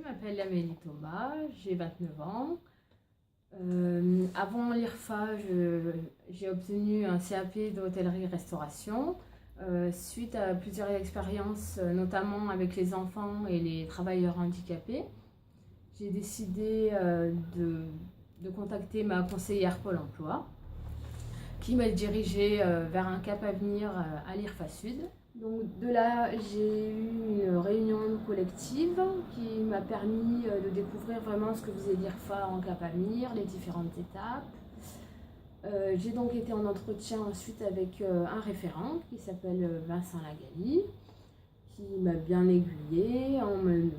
m'appelle Amélie Thomas, j'ai 29 ans. Avant l'IRFA, j'ai obtenu un CAP d'hôtellerie-restauration. Suite à plusieurs expériences, notamment avec les enfants et les travailleurs handicapés, j'ai décidé de contacter ma conseillère Pôle emploi, qui m'a dirigée vers un cap à venir à l'IRFA Sud. Donc de là, j'ai eu une réunion collective qui m'a permis de découvrir vraiment ce que faisait l'IRFA en cap à venir, les différentes étapes. J'ai donc été en entretien ensuite avec un référent qui s'appelle Vincent Lagali, qui m'a bien aiguillée en me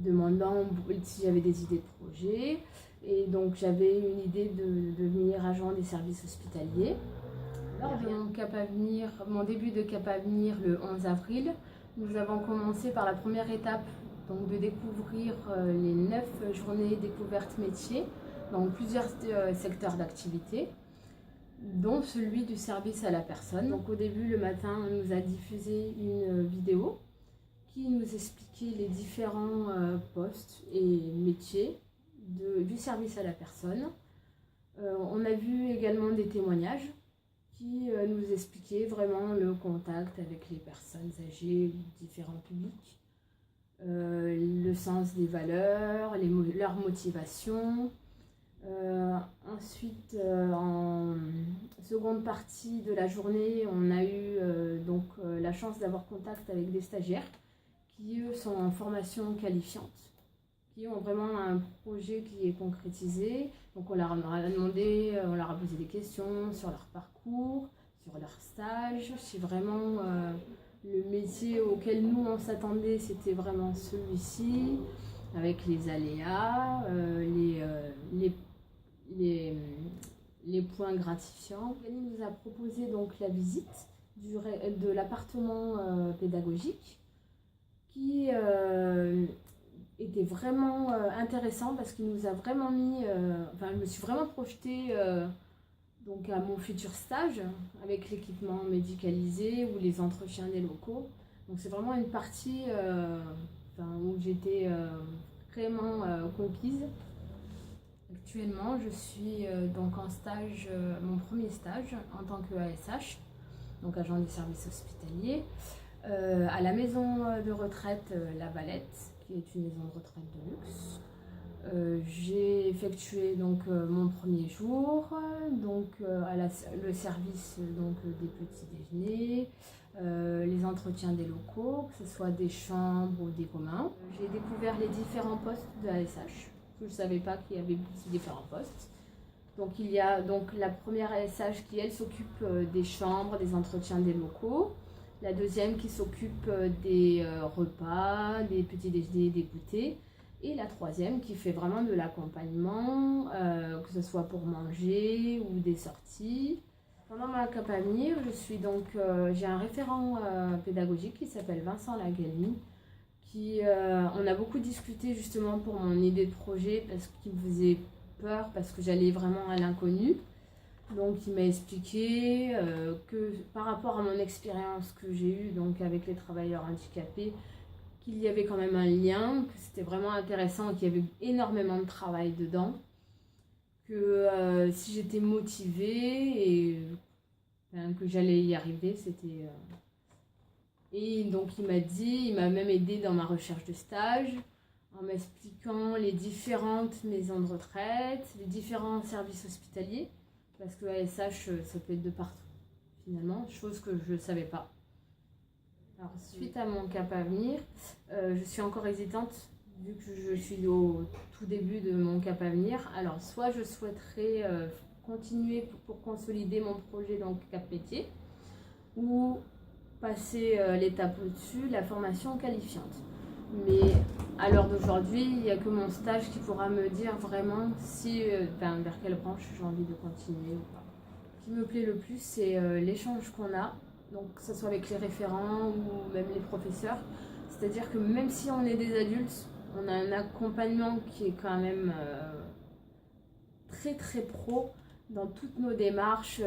demandant si j'avais des idées de projet. Et donc j'avais une idée de devenir agent des services hospitaliers. Lors de mon début de Cap Avenir le 11 avril, nous avons commencé par la première étape, donc de découvrir les 9 journées découvertes métiers dans plusieurs secteurs d'activité, dont celui du service à la personne. Donc au début, le matin, on nous a diffusé une vidéo qui nous expliquait les différents postes et métiers du service à la personne. On a vu également des témoignages qui nous expliquaient vraiment le contact avec les personnes âgées, différents publics, le sens des valeurs, leur motivation. Ensuite, en seconde partie de la journée, on a eu la chance d'avoir contact avec des stagiaires qui, eux, sont en formation qualifiante, qui ont vraiment un projet qui est concrétisé. Donc on leur a demandé, on leur a posé des questions sur leur parcours, sur leur stage, si vraiment le métier auquel nous on s'attendait c'était vraiment celui-ci, avec les aléas, les points gratifiants. Yannick nous a proposé donc la visite de l'appartement pédagogique qui était vraiment intéressant parce qu'il nous a vraiment mis, je me suis vraiment projetée donc à mon futur stage avec l'équipement médicalisé ou les entretiens des locaux. Donc c'est vraiment une partie où j'étais vraiment conquise. Actuellement, je suis donc en stage, mon premier stage en tant que ASH, donc agent des services hospitaliers, à la maison de retraite La Valette, qui est une maison de retraite de luxe. J'ai effectué donc mon premier jour, le service donc des petits déjeuners, les entretiens des locaux, que ce soit des chambres ou des communs. J'ai découvert les différents postes de ASH. Je ne savais pas qu'il y avait ces différents postes. Donc il y a donc la première ASH qui elle s'occupe des chambres, des entretiens des locaux. La deuxième qui s'occupe des repas, des petits déjeuners, des goûters. Et la troisième qui fait vraiment de l'accompagnement, que ce soit pour manger ou des sorties. Pendant ma Cap à venir, j'ai un référent pédagogique qui s'appelle Vincent Lagali. On a beaucoup discuté justement pour mon idée de projet parce qu'il me faisait peur, parce que j'allais vraiment à l'inconnu. Donc il m'a expliqué que par rapport à mon expérience que j'ai eue donc avec les travailleurs handicapés, qu'il y avait quand même un lien, que c'était vraiment intéressant, qu'il y avait énormément de travail dedans, que si j'étais motivée et que j'allais y arriver, c'était... Et donc il m'a même aidé dans ma recherche de stage, en m'expliquant les différentes maisons de retraite, les différents services hospitaliers, parce que ASH, ça peut être de partout, finalement, chose que je ne savais pas. Alors, suite à mon Cap à venir, je suis encore hésitante, vu que je suis au tout début de mon Cap à venir. Alors, soit je souhaiterais continuer pour consolider mon projet donc Cap métier, ou passer l'étape au-dessus, la formation qualifiante. Mais à l'heure d'aujourd'hui, il n'y a que mon stage qui pourra me dire vraiment vers quelle branche j'ai envie de continuer ou pas. Ce qui me plaît le plus, c'est l'échange qu'on a, donc que ce soit avec les référents ou même les professeurs. C'est-à-dire que même si on est des adultes, on a un accompagnement qui est quand même très très pro dans toutes nos démarches.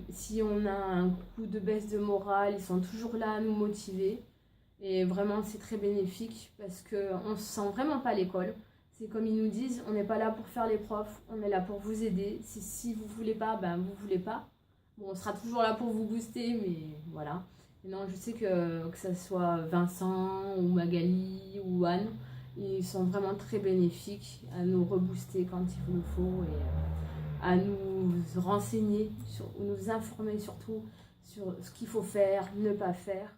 Si on a un coup de baisse de morale, ils sont toujours là à nous motiver. Et vraiment, c'est très bénéfique parce qu'on ne se sent vraiment pas à l'école. C'est comme ils nous disent, on n'est pas là pour faire les profs, on est là pour vous aider. Si vous ne voulez pas, ben vous ne voulez pas. Bon, on sera toujours là pour vous booster, mais voilà. Et non, je sais que ce soit Vincent ou Magali ou Anne, ils sont vraiment très bénéfiques à nous rebooster quand il nous faut et à nous renseigner, nous informer surtout sur ce qu'il faut faire, ne pas faire.